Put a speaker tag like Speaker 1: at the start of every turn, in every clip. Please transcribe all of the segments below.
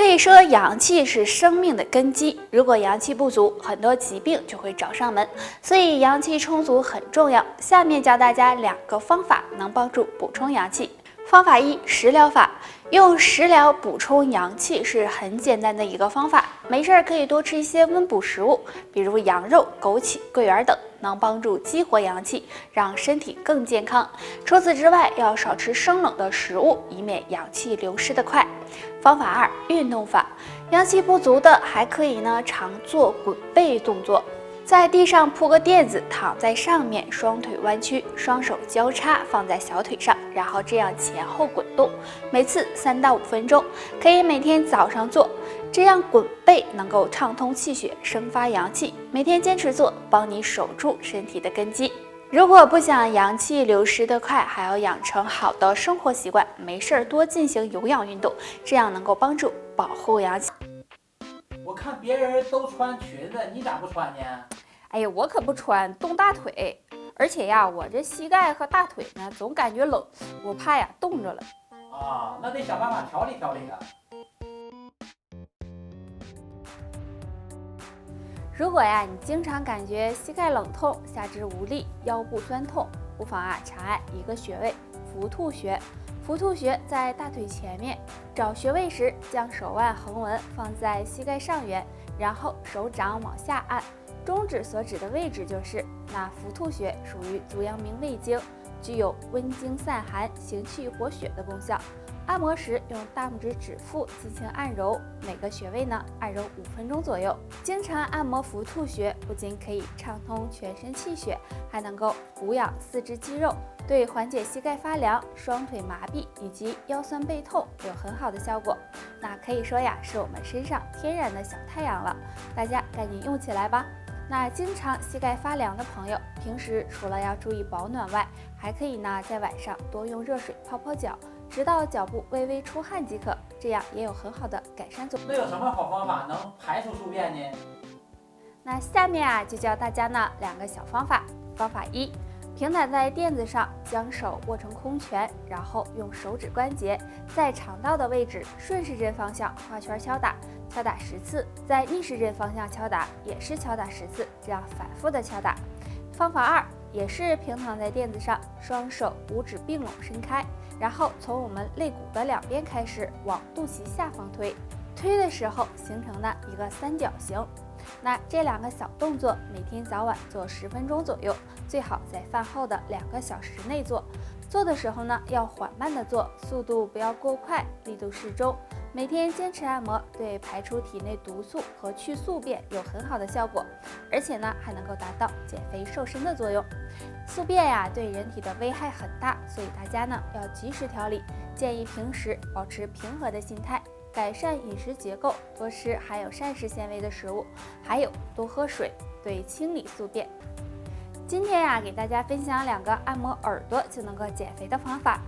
Speaker 1: 可以说阳气是生命的根基，如果阳气不足，很多疾病就会找上门，所以阳气充足很重要。下面教大家2个方法能帮助补充阳气。方法1：食疗法。用食疗补充阳气是很简单的一个方法，没事可以多吃一些温补食物，比如羊肉、枸杞、桂圆等，能帮助激活阳气，让身体更健康。除此之外，要少吃生冷的食物，以免阳气流失的快。方法2：运动法。阳气不足的还可以常做滚背动作。在地上铺个垫子，躺在上面，双腿弯曲，双手交叉放在小腿上，然后这样前后滚动，每次3到5分钟，可以每天早上做。这样滚背能够畅通气血，生发阳气，每天坚持做，帮你守住身体的根基。如果不想阳气流失得快，还要养成好的生活习惯，没事多进行有氧运动，这样能够帮助保护阳气。
Speaker 2: 我看别人都穿裙子，你咋不穿呢？
Speaker 3: 哎呀，我可不穿，冻大腿。而且呀，我这膝盖和大腿呢，总感觉冷，我怕呀冻着了。
Speaker 2: 啊，那得想办法调理调理啊。
Speaker 3: 如果呀你经常感觉膝盖冷痛、下肢无力、腰部酸痛，不妨查按一个穴位——伏兔穴。伏兔穴在大腿前面，找穴位时将手腕横纹放在膝盖上缘，然后手掌往下按。中指所指的位置就是那伏兔穴，属于足阳明胃经，具有温经散寒、行气活血的功效。按摩时用大拇指指腹进行按揉，每个穴位按揉5分钟左右。经常按摩伏兔穴，不仅可以畅通全身气血，还能够补养四肢肌肉，对缓解膝盖发凉、双腿麻痹以及腰酸背痛有很好的效果。那可以说呀，是我们身上天然的小太阳了，大家赶紧用起来吧。那经常膝盖发凉的朋友，平时除了要注意保暖外，还可以在晚上多用热水泡泡脚，直到脚部微微出汗即可，这样也有很好的改善作用。
Speaker 2: 那有什么好方法能排除宿便呢？
Speaker 3: 那下面就教大家2个小方法。方法1：平躺在垫子上，将手握成空拳，然后用手指关节在肠道的位置顺时针方向画圈敲打，敲打10次，在逆时针方向敲打，也是敲打10次，这样反复的敲打。方法2：也是平躺在垫子上，双手五指并拢伸开，然后从我们肋骨的2边开始往肚脐下方推，推的时候形成一个三角形。那这2个小动作每天早晚做10分钟左右，最好在饭后的2个小时内做。做的时候要缓慢的做，速度不要过快，力度适中。每天坚持按摩，对排出体内毒素和去宿便有很好的效果，而且还能够达到减肥瘦身的作用。宿便对人体的危害很大，所以大家要及时调理，建议平时保持平和的心态，改善饮食结构，多吃含有膳食纤维的食物，还有多喝水，对清理宿便。今天给大家分享2个按摩耳朵就能够减肥的方法。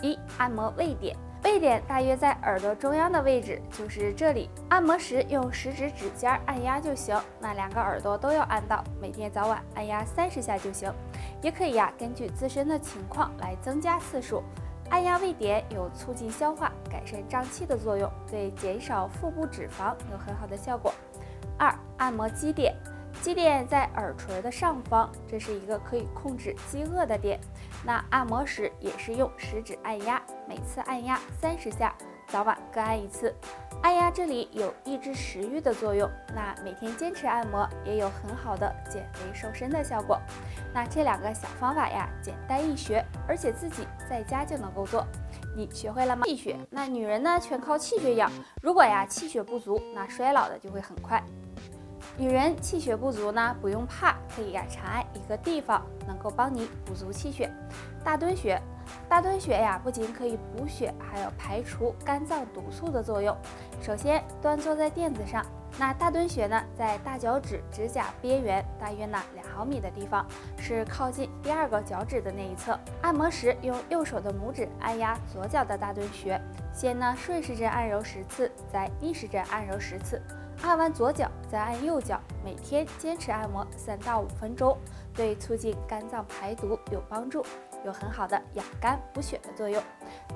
Speaker 3: 1、按摩胃点。胃点大约在耳朵中央的位置，就是这里。按摩时用食指指尖按压就行，那2个耳朵都要按到，每天早晚按压30下就行。也可以根据自身的情况来增加次数。按压胃点有促进消化、改善胀气的作用，对减少腹部脂肪有很好的效果。2、按摩肌点。肌点在耳垂的上方，这是一个可以控制饥饿的点。那按摩时也是用食指按压，每次按压30下，早晚各按1次。按压这里有抑制食欲的作用，那每天坚持按摩也有很好的减肥瘦身的效果。那这2个小方法简单易学，而且自己在家就能够做。你学会了吗？气血，那女人全靠气血养，如果气血不足，那衰老的就会很快。女人气血不足不用怕，可以查按一个地方，能够帮你补足气血。大敦穴。大敦穴不仅可以补血，还有排除肝脏毒素的作用。首先端坐在垫子上，那大敦穴在大脚趾指甲边缘大约2毫米的地方，是靠近第2个脚趾的那一侧。按摩时用右手的拇指按压左脚的大敦穴，先顺时针按揉10次，再逆时针按揉10次。按完左脚再按右脚，每天坚持按摩3到5分钟，对促进肝脏排毒有帮助。有很好的养肝补血的作用。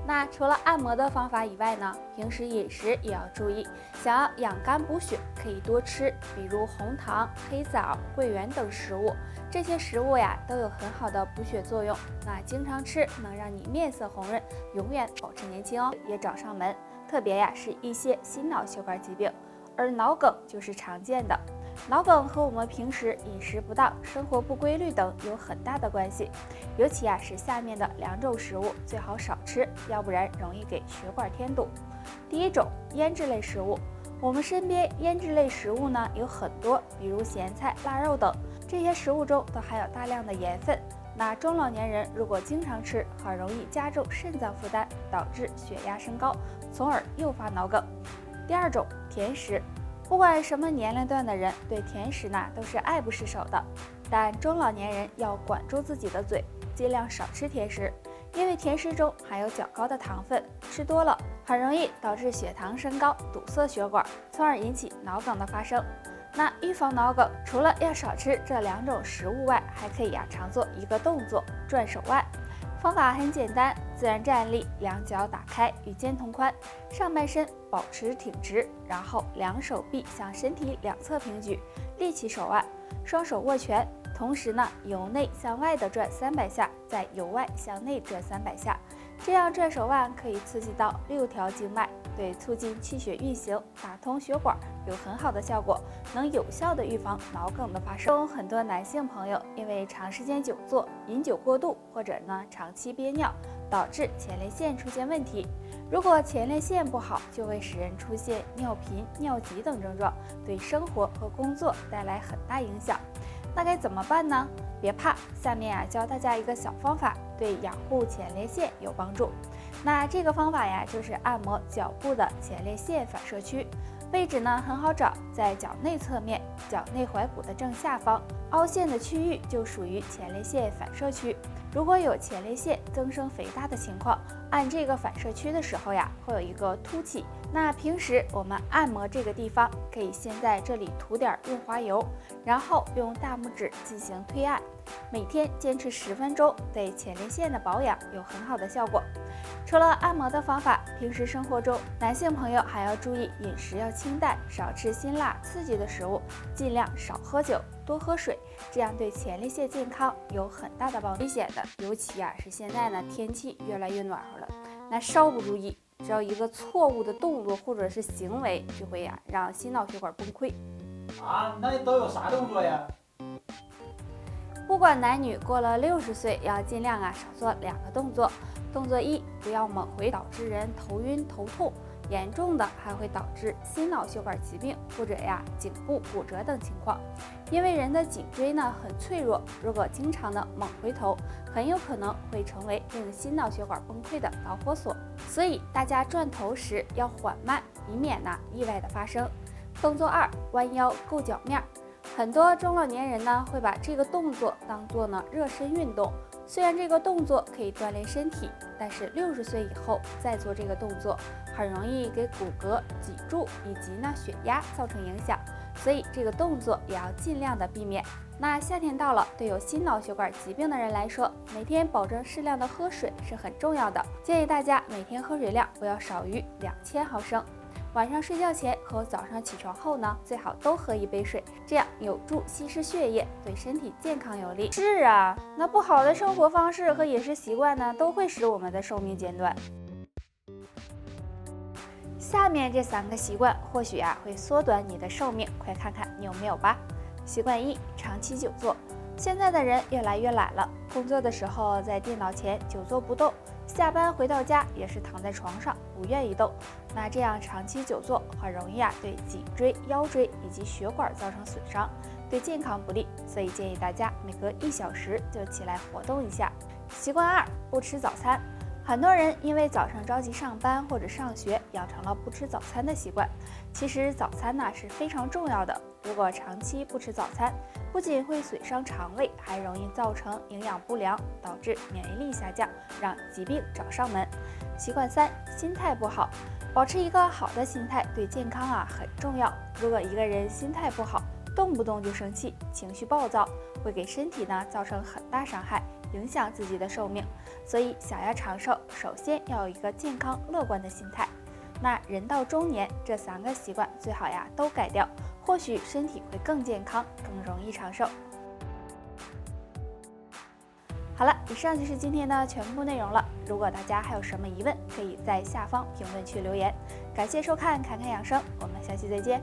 Speaker 3: 那除了按摩的方法以外呢，平时饮食也要注意。想要养肝补血，可以多吃，比如红糖、黑枣、桂圆等食物。这些食物呀都有很好的补血作用。那经常吃能让你面色红润，永远保持年轻哦，也找上门。特别呀是一些心脑血管疾病，而脑梗就是常见的。脑梗和我们平时饮食不当、生活不规律等有很大的关系，尤其是下面的2种食物最好少吃，要不然容易给血管添堵。第一种，腌制类食物。我们身边腌制类食物呢有很多，比如咸菜、腊肉等，这些食物中都含有大量的盐分。那中老年人如果经常吃，很容易加重肾脏负担，导致血压升高，从而诱发脑梗。第二种，甜食。不管什么年龄段的人，对甜食呢都是爱不释手的，但中老年人要管住自己的嘴，尽量少吃甜食，因为甜食中含有较高的糖分，吃多了很容易导致血糖升高，堵塞血管，从而引起脑梗的发生。那预防脑梗，除了要少吃这2种食物外，还可以常做一个动作，转手腕。方法很简单，自然站立，两脚打开，与肩同宽，上半身保持挺直，然后两手臂向身体两侧平举，立起手腕，双手握拳，同时呢由内向外的转300下，再由外向内转300下。这样转手腕可以刺激到6条经脉，对促进气血运行、打通血管有很好的效果，能有效的预防脑梗的发生。很多男性朋友因为长时间久坐、饮酒过度，或者呢长期憋尿，导致前列腺出现问题。如果前列腺不好，就会使人出现尿频、尿急等症状，对生活和工作带来很大影响。那该怎么办呢？别怕，下面教大家一个小方法，对养护前列腺有帮助。那这个方法呀，就是按摩脚部的前列腺反射区，位置呢很好找，在脚内侧面，脚内踝骨的正下方，凹陷的区域就属于前列腺反射区。如果有前列腺增生肥大的情况，按这个反射区的时候呀，会有一个凸起。那平时我们按摩这个地方，可以先在这里涂点润滑油，然后用大拇指进行推按，每天坚持10分钟，对前列腺的保养有很好的效果。除了按摩的方法，平时生活中男性朋友还要注意饮食要清淡，少吃辛辣刺激的食物，尽量少喝酒，多喝水，这样对前列腺健康有很大的帮助。危险的，尤其是现在呢天气越来越暖和了，那稍不注意，只要一个错误的动作或者是行为，就会让心脑血管崩溃。
Speaker 2: 那都有啥动作呀？
Speaker 3: 不管男女，过了60岁，要尽量少做2个动作。动作1，不要猛回，导致人头晕头痛，严重的还会导致心脑血管疾病或者颈部骨折等情况。因为人的颈椎呢很脆弱，如果经常的猛回头，很有可能会成为令心脑血管崩溃的导火索。所以大家转头时要缓慢，以免意外的发生。动作2，弯腰够脚面。很多中老年人呢会把这个动作当做热身运动，虽然这个动作可以锻炼身体，但是60岁以后再做这个动作，很容易给骨骼、脊柱以及血压造成影响，所以这个动作也要尽量的避免。那夏天到了，对有心脑血管疾病的人来说，每天保证适量的喝水是很重要的，建议大家每天喝水量不要少于2000毫升。晚上睡觉前和早上起床后呢，最好都喝1杯水，这样有助稀释血液，对身体健康有利。是啊，那不好的生活方式和饮食习惯呢，都会使我们的寿命减短。下面这3个习惯或许会缩短你的寿命，快看看你有没有吧。习惯1，长期久坐。现在的人越来越懒了，工作的时候在电脑前久坐不动，下班回到家也是躺在床上不愿意动，那这样长期久坐很容易对颈椎、腰椎以及血管造成损伤，对健康不利，所以建议大家每隔1小时就起来活动一下。习惯2，不吃早餐。很多人因为早上着急上班或者上学，养成了不吃早餐的习惯。其实早餐是非常重要的，如果长期不吃早餐，不仅会损伤肠胃，还容易造成营养不良，导致免疫力下降，让疾病找上门。习惯3，心态不好。保持一个好的心态对健康很重要。如果一个人心态不好，动不动就生气，情绪暴躁，会给身体造成很大伤害，影响自己的寿命。所以想要长寿，首先要有一个健康乐观的心态。那人到中年，这3个习惯最好呀都改掉，或许身体会更健康，更容易长寿。好了，以上就是今天的全部内容了。如果大家还有什么疑问，可以在下方评论区留言。感谢收看侃侃养生，我们下期再见。